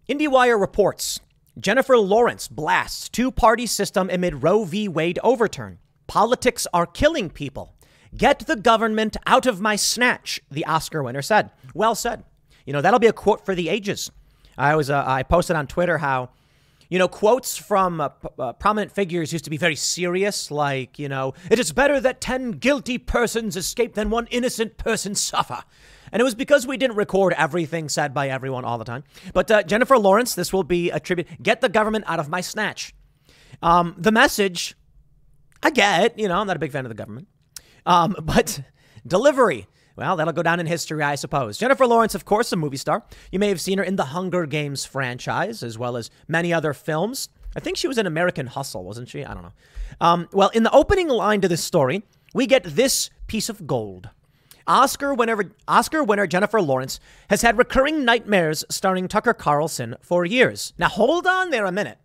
IndieWire reports Jennifer Lawrence blasts two-party system amid Roe v. Wade overturn. Politics are killing people. Get the government out of my snatch, the Oscar winner said. Well said. That'll be a quote for the ages. I posted on Twitter how, quotes from prominent figures used to be very serious, like, it is better that 10 guilty persons escape than one innocent person suffer. And it was because we didn't record everything said by everyone all the time. But Jennifer Lawrence, this will be a tribute. Get the government out of my snatch. The message, I get, I'm not a big fan of the government. But delivery, well, that'll go down in history, I suppose. Jennifer Lawrence, of course, a movie star. You may have seen her in the Hunger Games franchise, as well as many other films. I think she was in American Hustle, wasn't she? I don't know. Well, in the opening line to this story, we get this piece of gold. Oscar winner Jennifer Lawrence has had recurring nightmares starring Tucker Carlson for years. Now, hold on there a minute.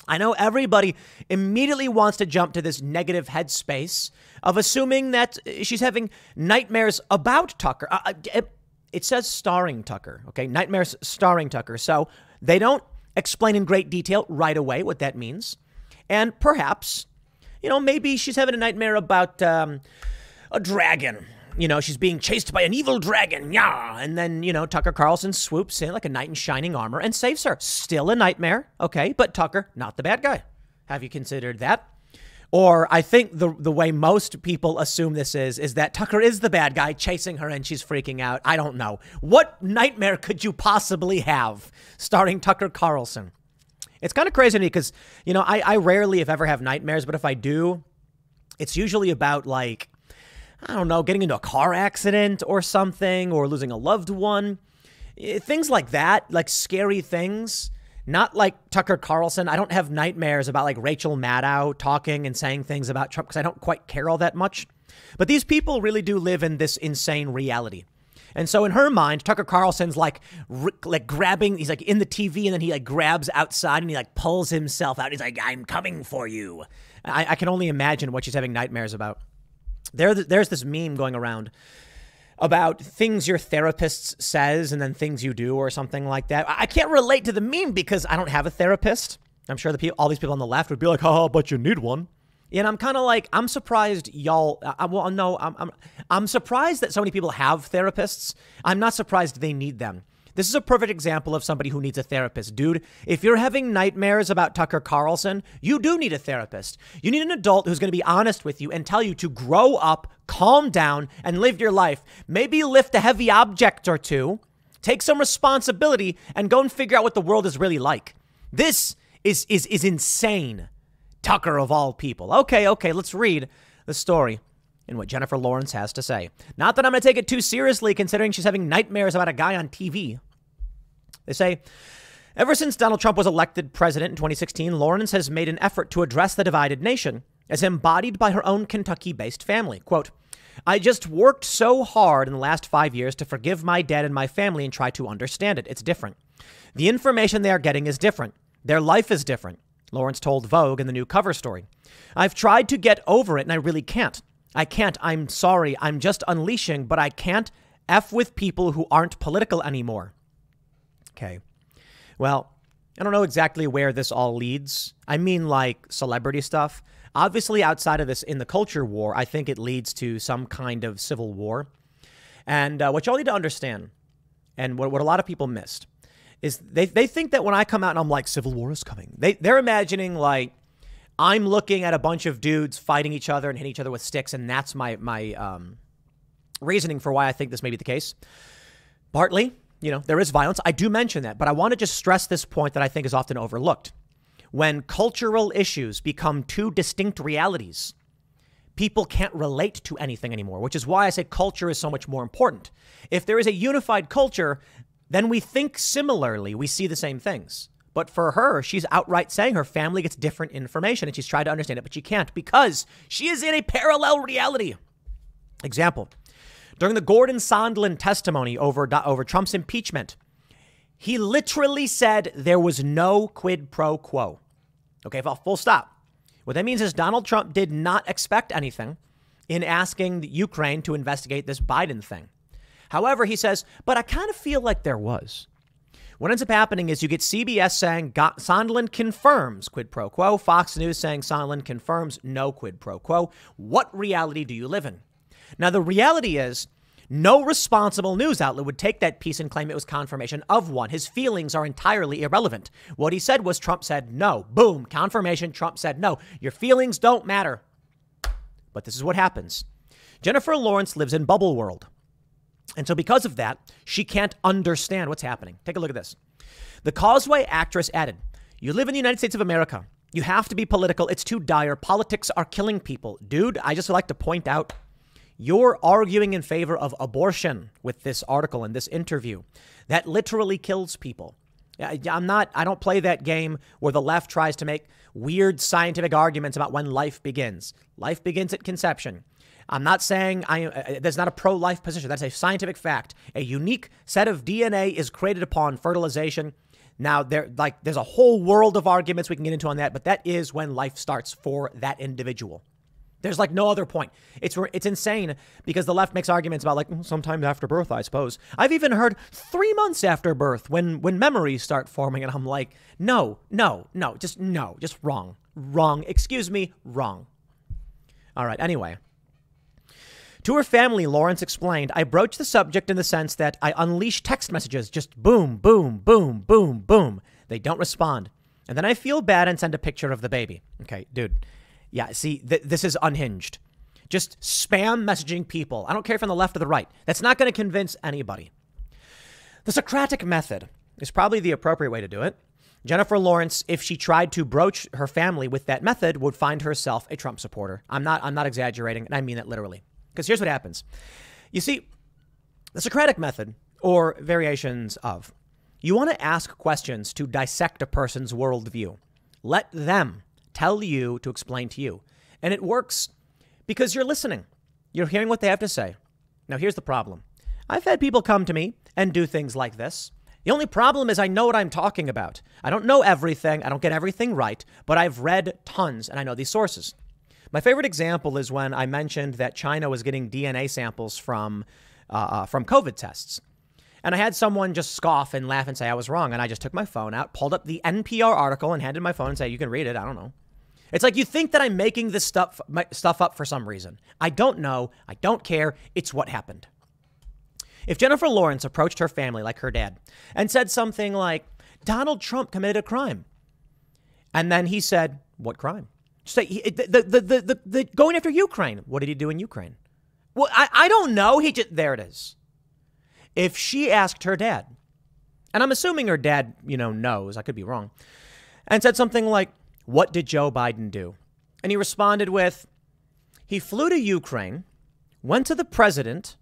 I know everybody immediately wants to jump to this negative headspace of assuming that she's having nightmares about Tucker. It says starring Tucker, okay? Nightmares starring Tucker. So they don't explain in great detail right away what that means. And perhaps, maybe she's having a nightmare about a dragon. She's being chased by an evil dragon. Yeah. And then, Tucker Carlson swoops in like a knight in shining armor and saves her. Still a nightmare. Okay. But Tucker, not the bad guy. Have you considered that? Or I think the way most people assume this is that Tucker is the bad guy chasing her and she's freaking out. I don't know. What nightmare could you possibly have starring Tucker Carlson? It's kind of crazy to me because, I rarely, if ever, have nightmares. But if I do, it's usually about like, I don't know, getting into a car accident or something, or losing a loved one. Things like that, like scary things. Not like Tucker Carlson. I don't have nightmares about like Rachel Maddow talking and saying things about Trump because I don't quite care all that much. But these people really do live in this insane reality. And so in her mind, Tucker Carlson's like grabbing, he's like in the TV and then he like grabs outside and he like pulls himself out. He's like, I'm coming for you. I can only imagine what she's having nightmares about. There's this meme going around about things your therapist says and then things you do or something like that. I can't relate to the meme because I don't have a therapist. I'm sure all these people on the left would be like, oh, but you need one. And I'm kind of like, I'm surprised y'all. I'm surprised that so many people have therapists. I'm not surprised they need them. This is a perfect example of somebody who needs a therapist. Dude, if you're having nightmares about Tucker Carlson, you do need a therapist. You need an adult who's going to be honest with you and tell you to grow up, calm down, and live your life. Maybe lift a heavy object or two, take some responsibility, and go and figure out what the world is really like. This is insane. Tucker of all people. Okay, let's read the story and what Jennifer Lawrence has to say. Not that I'm going to take it too seriously, considering she's having nightmares about a guy on TV. They say, ever since Donald Trump was elected president in 2016, Lawrence has made an effort to address the divided nation, as embodied by her own Kentucky-based family. Quote, I just worked so hard in the last 5 years to forgive my dad and my family and try to understand it. It's different. The information they are getting is different. Their life is different, Lawrence told Vogue in the new cover story. I've tried to get over it and I really can't. I can't. I'm sorry. I'm just unleashing, but I can't F with people who aren't political anymore. Okay. Well, I don't know exactly where this all leads. I mean, like celebrity stuff. Obviously, outside of this in the culture war, I think it leads to some kind of civil war. And what y'all need to understand, and what a lot of people missed, is they think that when I come out and I'm like, civil war is coming, they're imagining like, I'm looking at a bunch of dudes fighting each other and hitting each other with sticks, and that's my reasoning for why I think this may be the case. Partly, there is violence. I do mention that, but I want to just stress this point that I think is often overlooked. When cultural issues become two distinct realities, people can't relate to anything anymore, which is why I say culture is so much more important. If there is a unified culture, then we think similarly. We see the same things. But for her, she's outright saying her family gets different information and she's tried to understand it, but she can't because she is in a parallel reality. Example, during the Gordon Sondland testimony over Trump's impeachment, he literally said there was no quid pro quo. Okay, full stop. What that means is Donald Trump did not expect anything in asking Ukraine to investigate this Biden thing. However, he says, but I kind of feel like there was. What ends up happening is you get CBS saying Sondland confirms quid pro quo, Fox News saying Sondland confirms no quid pro quo. What reality do you live in? Now, the reality is no responsible news outlet would take that piece and claim it was confirmation of one. His feelings are entirely irrelevant. What he said was Trump said no. Boom. Confirmation. Trump said no. Your feelings don't matter. But this is what happens. Jennifer Lawrence lives in bubble world. And so because of that, she can't understand what's happening. Take a look at this. The Causeway actress added, "You live in the United States of America. You have to be political. It's too dire. Politics are killing people." Dude, I just would like to point out, you're arguing in favor of abortion with this article and this interview. That literally kills people. I don't play that game where the left tries to make weird scientific arguments about when life begins. Life begins at conception. I'm not saying there's not a pro-life position. That's a scientific fact. A unique set of DNA is created upon fertilization. Now, there's a whole world of arguments we can get into on that, but that is when life starts for that individual. There's like no other point. It's insane because the left makes arguments about sometime after birth, I suppose. I've even heard 3 months after birth when memories start forming. And I'm like, no, just wrong. Wrong. Excuse me, wrong. All right. Anyway. To her family, Lawrence explained, "I broached the subject in the sense that I unleash text messages, just boom, boom, boom, boom, boom. They don't respond. And then I feel bad and send a picture of the baby." Okay, dude. Yeah, see, this is unhinged. Just spam messaging people. I don't care if on the left or the right. That's not going to convince anybody. The Socratic method is probably the appropriate way to do it. Jennifer Lawrence, if she tried to broach her family with that method, would find herself a Trump supporter. I'm not exaggerating, and I mean it literally. Because here's what happens. You see, the Socratic method, or variations of, you want to ask questions to dissect a person's worldview. Let them tell you to explain to you. And it works because you're listening. You're hearing what they have to say. Now, here's the problem. I've had people come to me and do things like this. The only problem is I know what I'm talking about. I don't know everything. I don't get everything right, but I've read tons and I know these sources. My favorite example is when I mentioned that China was getting DNA samples from COVID tests. And I had someone just scoff and laugh and say I was wrong. And I just took my phone out, pulled up the NPR article and handed my phone and said, "You can read it. I don't know." It's like you think that I'm making this stuff up for some reason. I don't know. I don't care. It's what happened. If Jennifer Lawrence approached her family like her dad and said something like, "Donald Trump committed a crime," and then he said, "What crime?" Say the going after Ukraine. What did he do in Ukraine? Well, I don't know. There it is. If she asked her dad, and I'm assuming her dad, knows, I could be wrong, and said something like, "What did Joe Biden do?" And he responded with, "He flew to Ukraine, went to the president,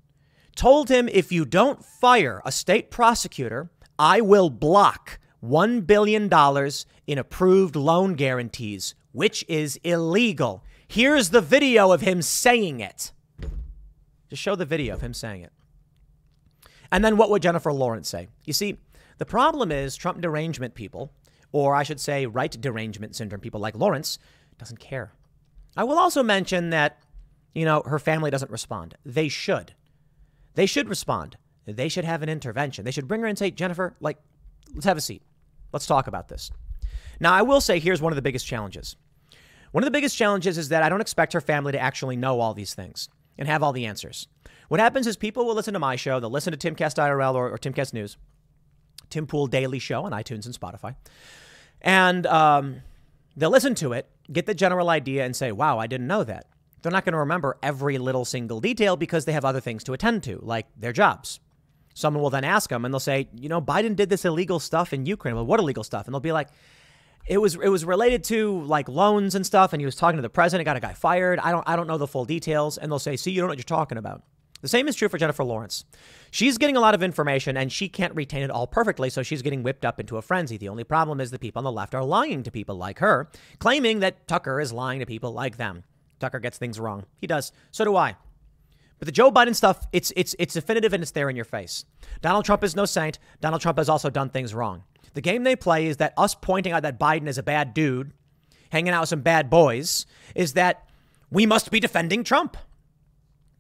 told him, if you don't fire a state prosecutor, I will block $1 billion in approved loan guarantees, which is illegal." Here's the video of him saying it. Just show the video of him saying it. And then what would Jennifer Lawrence say? You see, the problem is Trump derangement people, or I should say right derangement syndrome people like Lawrence, doesn't care. I will also mention that, her family doesn't respond. They should. They should respond. They should have an intervention. They should bring her and say, "Jennifer, let's have a seat. Let's talk about this." Now, I will say here's one of the biggest challenges. One of the biggest challenges is that I don't expect her family to actually know all these things and have all the answers. What happens is people will listen to my show. They'll listen to Timcast IRL or Timcast News, Tim Pool Daily Show on iTunes and Spotify. And they'll listen to it, get the general idea and say, "Wow, I didn't know that." They're not going to remember every little single detail because they have other things to attend to, like their jobs. Someone will then ask them and they'll say, "Biden did this illegal stuff in Ukraine." Well, what illegal stuff? And they'll be like, It was related to loans and stuff. And he was talking to the president, got a guy fired. I don't know the full details. And they'll say, "See, you don't know what you're talking about." The same is true for Jennifer Lawrence. She's getting a lot of information and she can't retain it all perfectly. So she's getting whipped up into a frenzy. The only problem is the people on the left are lying to people like her, claiming that Tucker is lying to people like them. Tucker gets things wrong. He does. So do I. But the Joe Biden stuff, it's definitive and it's there in your face. Donald Trump is no saint. Donald Trump has also done things wrong. The game they play is that us pointing out that Biden is a bad dude, hanging out with some bad boys, is that we must be defending Trump.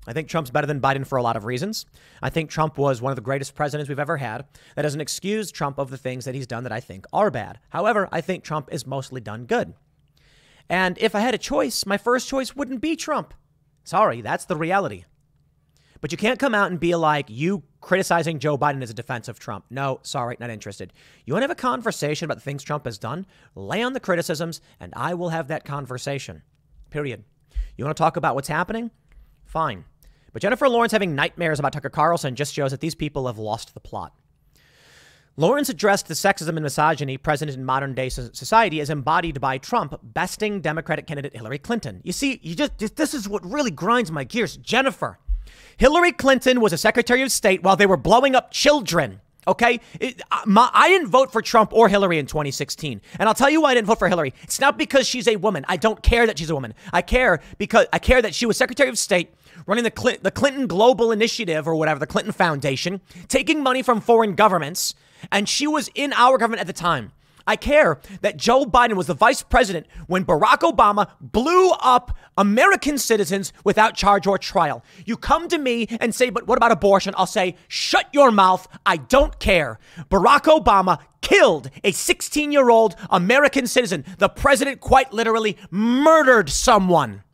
I think Trump's better than Biden for a lot of reasons. I think Trump was one of the greatest presidents we've ever had. That doesn't excuse Trump of the things that he's done that I think are bad. However, I think Trump is mostly done good. And if I had a choice, my first choice wouldn't be Trump. Sorry, that's the reality. But you can't come out and be like, you criticizing Joe Biden as a defense of Trump. No, sorry, not interested. You want to have a conversation about the things Trump has done? Lay on the criticisms, and I will have that conversation. Period. You want to talk about what's happening? Fine. But Jennifer Lawrence having nightmares about Tucker Carlson just shows that these people have lost the plot. Lawrence addressed the sexism and misogyny present in modern day society as embodied by Trump besting Democratic candidate Hillary Clinton. You see, this is what really grinds my gears. Jennifer, Hillary Clinton was a Secretary of State while they were blowing up children. OK, I didn't vote for Trump or Hillary in 2016. And I'll tell you why I didn't vote for Hillary. It's not because she's a woman. I don't care that she's a woman. I care that she was Secretary of State running the Clinton Global Initiative or whatever, the Clinton Foundation, taking money from foreign governments. And she was in our government at the time. I care that Joe Biden was the vice president when Barack Obama blew up American citizens without charge or trial. You come to me and say, but what about abortion? I'll say, shut your mouth. I don't care. Barack Obama killed a 16-year-old American citizen. The president quite literally murdered someone.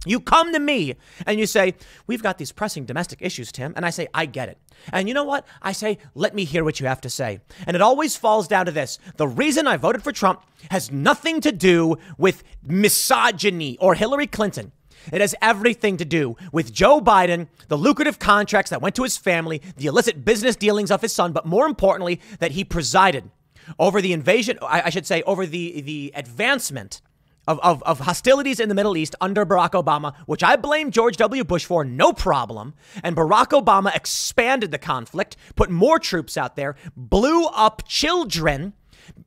You come to me and you say, we've got these pressing domestic issues, Tim. And I say, I get it. And you know what? I say, let me hear what you have to say. And it always falls down to this. The reason I voted for Trump has nothing to do with misogyny or Hillary Clinton. It has everything to do with Joe Biden, the lucrative contracts that went to his family, the illicit business dealings of his son, but more importantly, that he presided over the invasion, I should say, over the advancement of hostilities in the Middle East under Barack Obama, which I blame George W. Bush for, no problem. And Barack Obama expanded the conflict, put more troops out there, blew up children,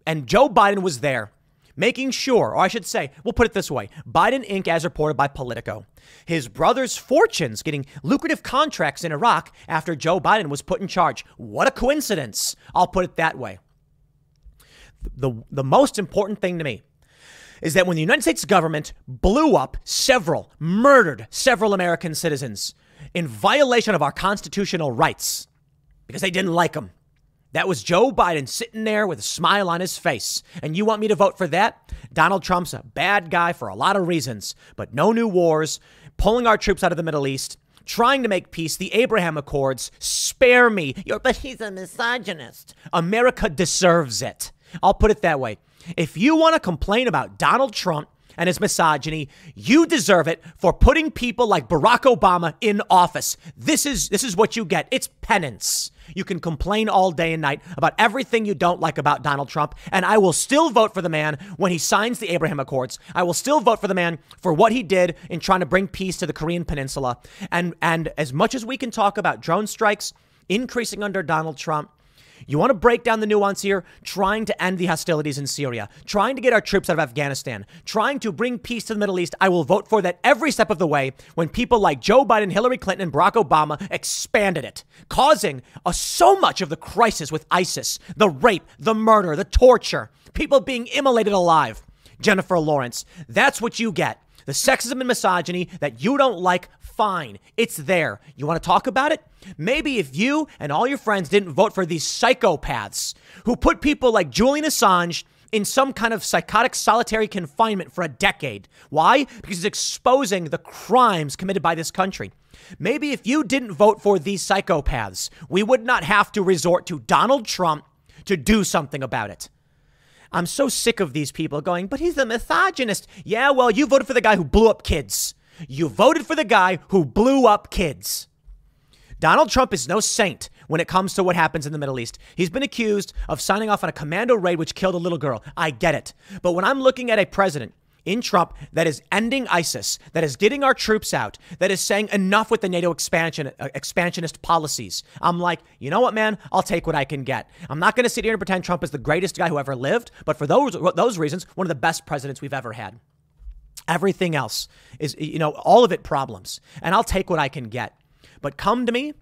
and Joe Biden was there, making sure, or I should say, we'll put it this way, Biden Inc., as reported by Politico, his brother's fortunes getting lucrative contracts in Iraq after Joe Biden was put in charge. What a coincidence. I'll put it that way. The most important thing to me is that when the United States government murdered several American citizens in violation of our constitutional rights because they didn't like them, that was Joe Biden sitting there with a smile on his face. And you want me to vote for that? Donald Trump's a bad guy for a lot of reasons, but no new wars, pulling our troops out of the Middle East, trying to make peace, the Abraham Accords, spare me. But he's a misogynist. America deserves it. I'll put it that way. If you want to complain about Donald Trump and his misogyny, you deserve it for putting people like Barack Obama in office. This is what you get. It's penance. You can complain all day and night about everything you don't like about Donald Trump, and I will still vote for the man when he signs the Abraham Accords. I will still vote for the man for what he did in trying to bring peace to the Korean Peninsula. And as much as we can talk about drone strikes increasing under Donald Trump, you want to break down the nuance here, trying to end the hostilities in Syria, trying to get our troops out of Afghanistan, trying to bring peace to the Middle East. I will vote for that every step of the way when people like Joe Biden, Hillary Clinton, and Barack Obama expanded it, causing so much of the crisis with ISIS, the rape, the murder, the torture, people being immolated alive. Jennifer Lawrence, that's what you get. The sexism and misogyny that you don't like, fine. It's there. You want to talk about it? Maybe if you and all your friends didn't vote for these psychopaths who put people like Julian Assange in some kind of psychotic solitary confinement for a decade. Why? Because he's exposing the crimes committed by this country. Maybe if you didn't vote for these psychopaths, we would not have to resort to Donald Trump to do something about it. I'm so sick of these people going, but he's a misogynist. Yeah, well, you voted for the guy who blew up kids. You voted for the guy who blew up kids. Donald Trump is no saint when it comes to what happens in the Middle East. He's been accused of signing off on a commando raid which killed a little girl. I get it. But when I'm looking at a president in Trump that is ending ISIS, that is getting our troops out, that is saying enough with the NATO expansionist policies, I'm like, you know what, man? I'll take what I can get. I'm not going to sit here and pretend Trump is the greatest guy who ever lived, but for those reasons, one of the best presidents we've ever had. Everything else is, all of it problems, and I'll take what I can get. But come to me.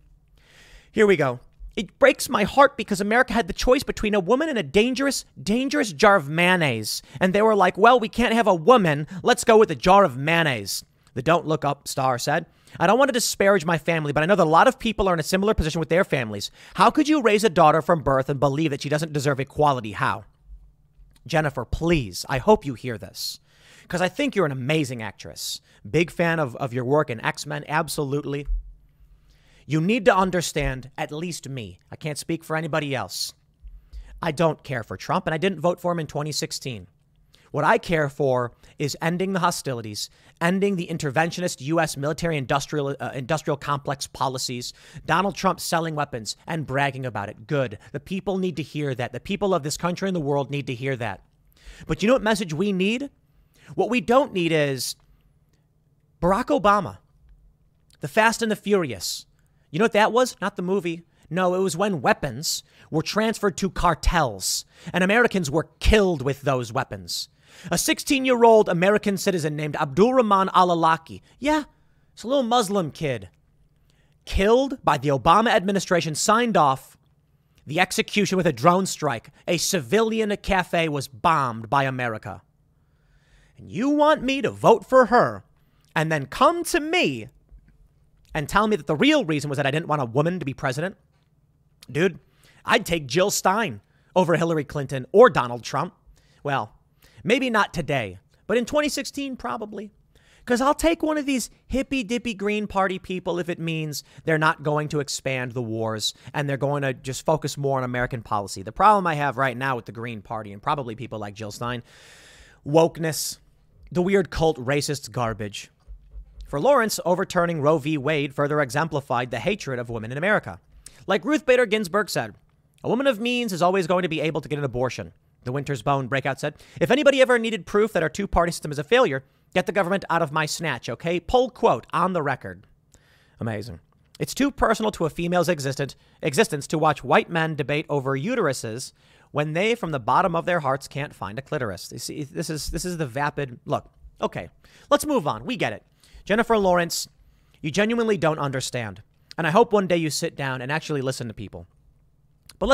Here we go. It breaks my heart because America had the choice between a woman and a dangerous, dangerous jar of mayonnaise. And they were like, well, we can't have a woman. Let's go with a jar of mayonnaise. The Don't Look Up star said. I don't want to disparage my family, but I know that a lot of people are in a similar position with their families. How could you raise a daughter from birth and believe that she doesn't deserve equality? How? Jennifer, please, I hope you hear this, because I think you're an amazing actress. Big fan of your work in X-Men, absolutely. You need to understand, at least me. I can't speak for anybody else. I don't care for Trump, and I didn't vote for him in 2016. What I care for is ending the hostilities, ending the interventionist U.S. military-industrial complex policies, Donald Trump selling weapons and bragging about it. Good. The people need to hear that. The people of this country and the world need to hear that. But you know what message we need? What we don't need is Barack Obama, the Fast and the Furious. You know what that was? Not the movie. No, it was when weapons were transferred to cartels and Americans were killed with those weapons. A 16-year-old American citizen named Abdulrahman al-Awlaki. Yeah, it's a little Muslim kid. Killed by the Obama administration, signed off the execution with a drone strike. A civilian cafe was bombed by America. And you want me to vote for her and then come to me and tell me that the real reason was that I didn't want a woman to be president? Dude, I'd take Jill Stein over Hillary Clinton or Donald Trump. Well, maybe not today, but in 2016, probably. Because I'll take one of these hippy-dippy Green Party people if it means they're not going to expand the wars and they're going to just focus more on American policy. The problem I have right now with the Green Party and probably people like Jill Stein, wokeness, the weird cult racist garbage. For Lawrence, overturning Roe v. Wade further exemplified the hatred of women in America. Like Ruth Bader Ginsburg said, a woman of means is always going to be able to get an abortion. The Winter's Bone breakout said, if anybody ever needed proof that our two-party system is a failure, get the government out of my snatch, okay? Pull quote on the record. Amazing. It's too personal to a female's existence to watch white men debate over uteruses when they, from the bottom of their hearts, can't find a clitoris. You see, this is the vapid look. Okay, let's move on. We get it. Jennifer Lawrence, you genuinely don't understand. And I hope one day you sit down and actually listen to people. But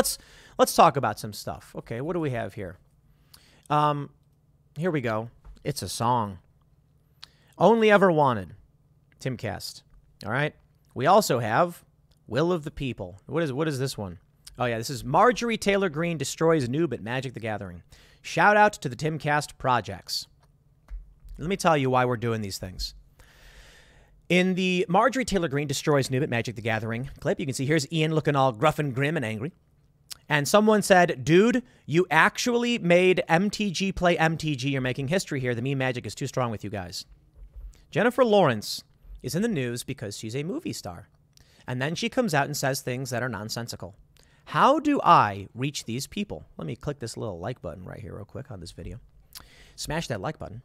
let's talk about some stuff. Okay, what do we have here? Here we go. It's a song. Only Ever Wanted. Timcast. All right. We also have Will of the People. What is this one? Oh, yeah, this is Marjorie Taylor Greene destroys noob at Magic the Gathering. Shout out to the Timcast projects. Let me tell you why we're doing these things. In the Marjorie Taylor Greene destroys noob at Magic the Gathering clip, you can see here's Ian looking all gruff and grim and angry. And someone said, dude, you actually made MTG play MTG. You're making history here. The meme magic is too strong with you guys. Jennifer Lawrence is in the news because she's a movie star. And then she comes out and says things that are nonsensical. How do I reach these people? Let me click this little like button right here real quick on this video. Smash that like button.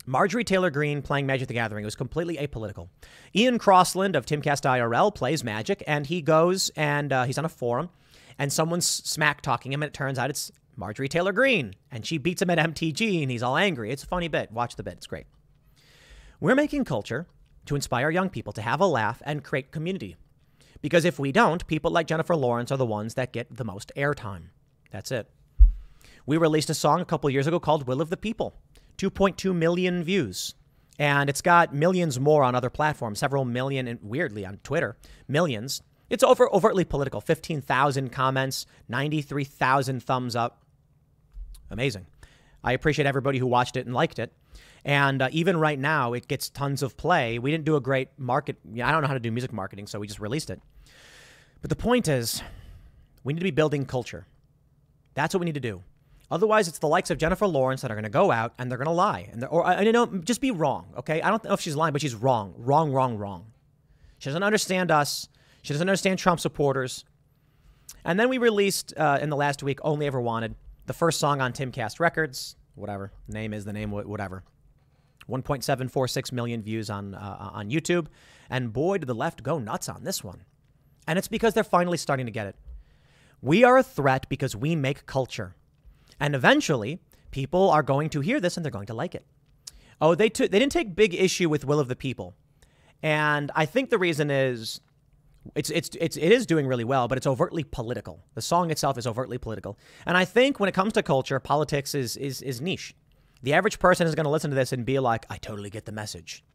Marjorie Taylor Greene playing Magic the Gathering was completely apolitical. Ian Crossland of Timcast IRL plays Magic, and he goes and he's on a forum, and someone's smack talking him, and it turns out it's Marjorie Taylor Greene, and she beats him at MTG, and he's all angry. It's a funny bit. Watch the bit. It's great. We're making culture to inspire young people to have a laugh and create community. Because if we don't, people like Jennifer Lawrence are the ones that get the most airtime. That's it. We released a song a couple years ago called Will of the People. 2.2 million views. And it's got millions more on other platforms, several million, and weirdly on Twitter, millions. It's overtly political. 15,000 comments, 93,000 thumbs up. Amazing. I appreciate everybody who watched it and liked it. And even right now, it gets tons of play. We didn't do a great market. I don't know how to do music marketing, so we just released it. But the point is, we need to be building culture. That's what we need to do. Otherwise, it's the likes of Jennifer Lawrence that are going to go out and they're going to lie. Just be wrong, okay? I don't know if she's lying, but she's wrong. Wrong. She doesn't understand us. She doesn't understand Trump supporters. And then we released, in the last week, Only Ever Wanted, the first song on Timcast Records, whatever. Name is the name, whatever. 1.746 million views on YouTube. And boy, did the left go nuts on this one. And it's because they're finally starting to get it. We are a threat because we make culture. And eventually, people are going to hear this and they're going to like it. Oh, they didn't take big issue with Will of the People. And I think the reason is it is doing really well, but it's overtly political. The song itself is overtly political. And I think when it comes to culture, politics is niche. The average person is going to listen to this and be like, I totally get the message.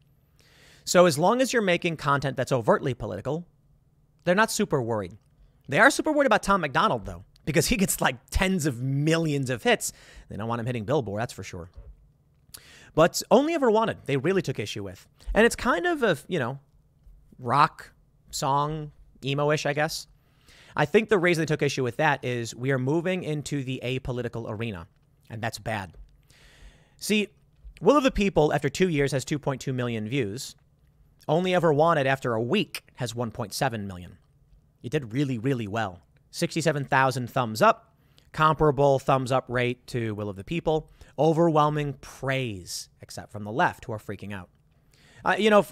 So as long as you're making content that's overtly political, they're not super worried. They are super worried about Tom McDonald, though, because he gets like tens of millions of hits. They don't want him hitting Billboard, that's for sure. But Only Ever Wanted, they really took issue with. And it's kind of a, rock song, emo-ish, I guess. I think the reason they took issue with that is we are moving into the apolitical arena, and that's bad. See, Will of the People, after 2 years, has 2.2 million views. Only Ever Wanted, after a week, has 1.7 million. It did really, really well. 67,000 thumbs up, comparable thumbs up rate to Will of the People, overwhelming praise, except from the left, who are freaking out. I know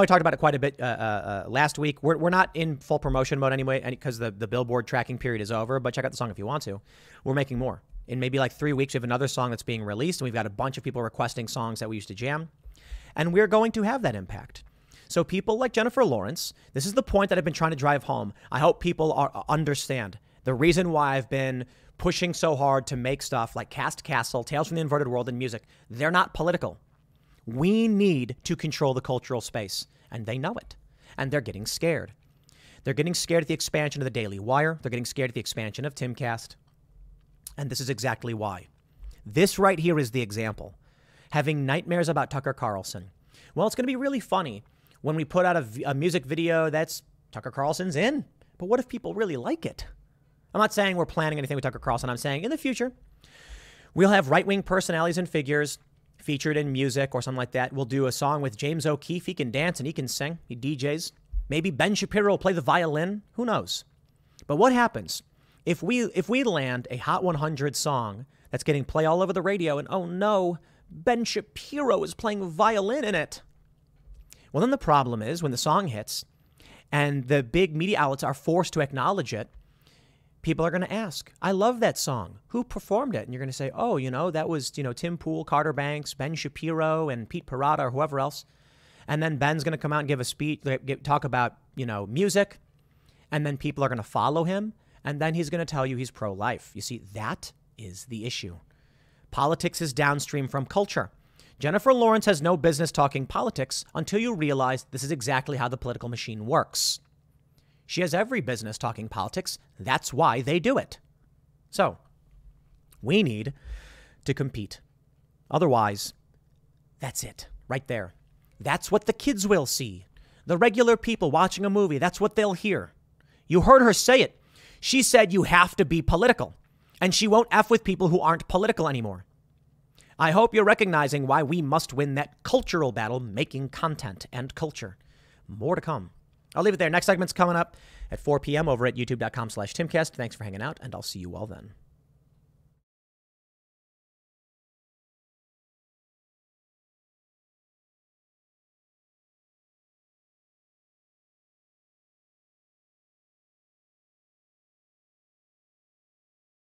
I talked about it quite a bit last week. We're not in full promotion mode anyway, because the Billboard tracking period is over, but check out the song if you want to. We're making more. In maybe like 3 weeks, we have another song that's being released, and we've got a bunch of people requesting songs that we used to jam, and we're going to have that impact. So people like Jennifer Lawrence, this is the point that I've been trying to drive home. I hope people understand the reason why I've been pushing so hard to make stuff like Cast Castle, Tales from the Inverted World, and music. They're not political. We need to control the cultural space, and they know it, and they're getting scared. They're getting scared at the expansion of the Daily Wire. They're getting scared at the expansion of Timcast, and this is exactly why. This right here is the example. Having nightmares about Tucker Carlson. Well, it's going to be really funny when we put out a music video that's Tucker Carlson's in, but what if people really like it? I'm not saying we're planning anything with Tucker Carlson. I'm saying in the future, we'll have right-wing personalities and figures featured in music or something like that. We'll do a song with James O'Keefe. He can dance and he can sing. He DJs. Maybe Ben Shapiro will play the violin. Who knows? But what happens if we land a Hot 100 song that's getting play all over the radio and, oh no, Ben Shapiro is playing violin in it? Well, then the problem is when the song hits and the big media outlets are forced to acknowledge it, people are going to ask, I love that song. Who performed it? And you're going to say, oh, that was, Tim Pool, Carter Banks, Ben Shapiro, and Pete Parada, or whoever else. And then Ben's going to come out and give a speech, talk about, music. And then people are going to follow him. And then he's going to tell you he's pro-life. You see, that is the issue. Politics is downstream from culture. Jennifer Lawrence has no business talking politics until you realize this is exactly how the political machine works. She has every business talking politics. That's why they do it. So, we need to compete. Otherwise, that's it, right there. That's what the kids will see. The regular people watching a movie, that's what they'll hear. You heard her say it. She said you have to be political, and she won't F with people who aren't political anymore. I hope you're recognizing why we must win that cultural battle, making content and culture. More to come. I'll leave it there. Next segment's coming up at 4 p.m. over at youtube.com/Timcast. Thanks for hanging out, and I'll see you all then.